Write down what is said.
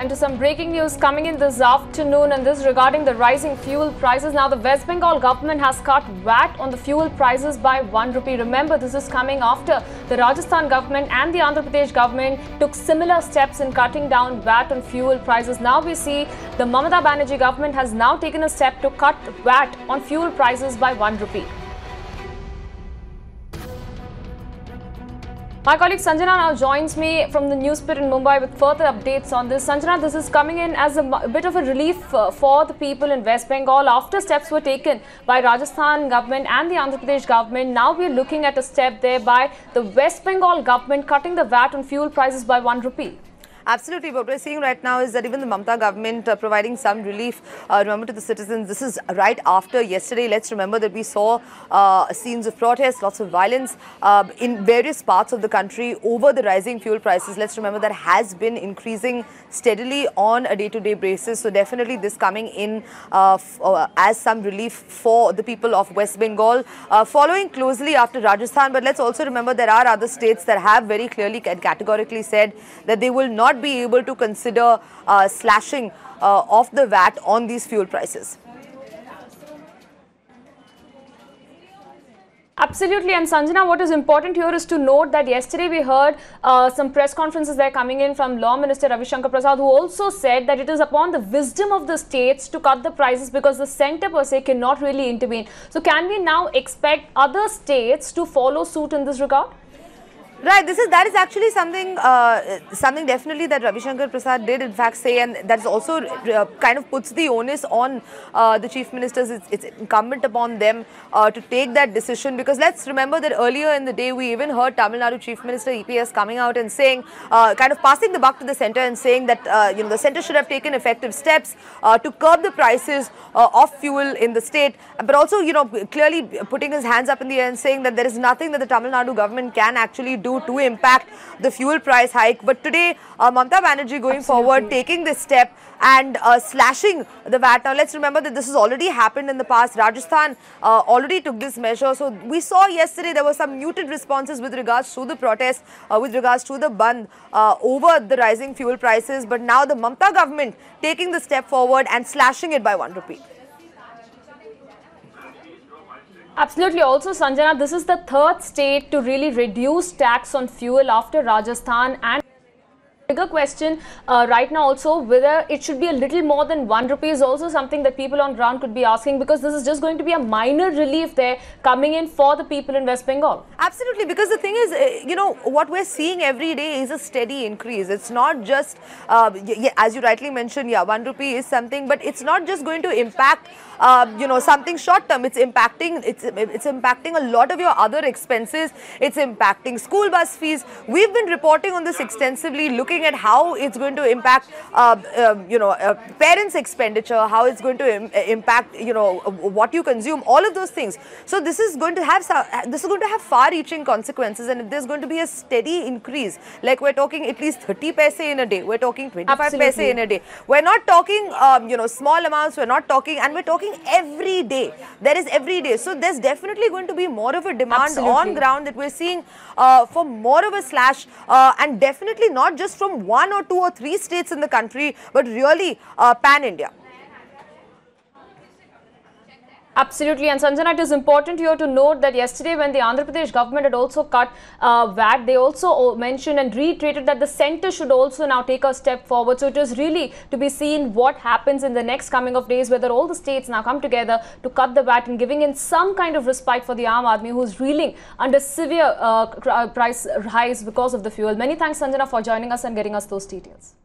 And to some breaking news coming in this afternoon, and this regarding the rising fuel prices. Now, the West Bengal government has cut VAT on the fuel prices by 1 rupee. Remember, this is coming after the Rajasthan government and the Andhra Pradesh government took similar steps in cutting down VAT on fuel prices. Now we see the Mamata Banerjee government has now taken a step to cut VAT on fuel prices by 1 rupee. My colleague Sanjana now joins me from the Newspit in Mumbai with further updates on this. Sanjana, this is coming in as a bit of a relief for the people in West Bengal after steps were taken by Rajasthan government and the Andhra Pradesh government. Now we are looking at a step there by the West Bengal government cutting the VAT on fuel prices by 1 rupee. Absolutely. What we're seeing right now is that even the Mamata government providing some relief, remember, to the citizens. This is right after yesterday. Let's remember that we saw scenes of protest, lots of violence in various parts of the country over the rising fuel prices. Let's remember that has been increasing steadily on a day-to-day basis. So definitely this coming in as some relief for the people of West Bengal, following closely after Rajasthan. But let's also remember there are other states that have very clearly and categorically said that they will not be able to consider slashing of the VAT on these fuel prices. Absolutely. And Sanjana, what is important here is to note that yesterday we heard some press conferences there coming in from Law Minister Ravi Shankar Prasad, who also said that it is upon the wisdom of the states to cut the prices because the centre per se cannot really intervene. So can we now expect other states to follow suit in this regard? Right, that is actually something definitely that Ravi Shankar Prasad did in fact say, and that is also kind of puts the onus on the chief ministers. It's incumbent upon them to take that decision, because let's remember that earlier in the day we even heard Tamil Nadu Chief Minister EPS coming out and saying, kind of passing the buck to the centre and saying that the centre should have taken effective steps to curb the prices of fuel in the state, but also clearly putting his hands up in the air and saying that there is nothing that the Tamil Nadu government can actually do to impact the fuel price hike. But today, Mamata Banerjee going forward, taking this step and slashing the VAT. Now, let's remember that this has already happened in the past. Rajasthan already took this measure. So, we saw yesterday there were some muted responses with regards to the protest, with regards to the Bandh over the rising fuel prices. But now the Mamata government taking the step forward and slashing it by 1 rupee. Absolutely. Also, Sanjana, this is the third state to really reduce tax on fuel after Rajasthan. And bigger question right now also whether it should be a little more than 1 rupee is also something that people on ground could be asking, because this is just going to be a minor relief there coming in for the people in West Bengal. Absolutely, because the thing is, what we're seeing every day is a steady increase. It's not just, as you rightly mentioned, 1 rupee is something, but it's not just going to impact something short term. It's impacting a lot of your other expenses. It's impacting school bus fees. We've been reporting on this extensively, looking at how it's going to impact parents' expenditure, how it's going to impact what you consume, all of those things. So this is going to have far-reaching consequences, and if there's going to be a steady increase, like we're talking at least 30 paise in a day, we're talking 25 paise in a day. We're not talking small amounts. We're not talking, and we're talking every day. There is every day. So there's definitely going to be more of a demand on ground that we're seeing for more of a slash, and definitely not just from 1 or 2 or 3 states in the country, but really pan-India. Absolutely. And Sanjana, it is important here to note that yesterday when the Andhra Pradesh government had also cut VAT, they also mentioned and reiterated that the centre should also now take a step forward. So it is really to be seen what happens in the next coming of days, whether all the states now come together to cut the VAT and giving in some kind of respite for the Aam Aadmi who is reeling under severe price rise because of the fuel. Many thanks, Sanjana, for joining us and getting us those details.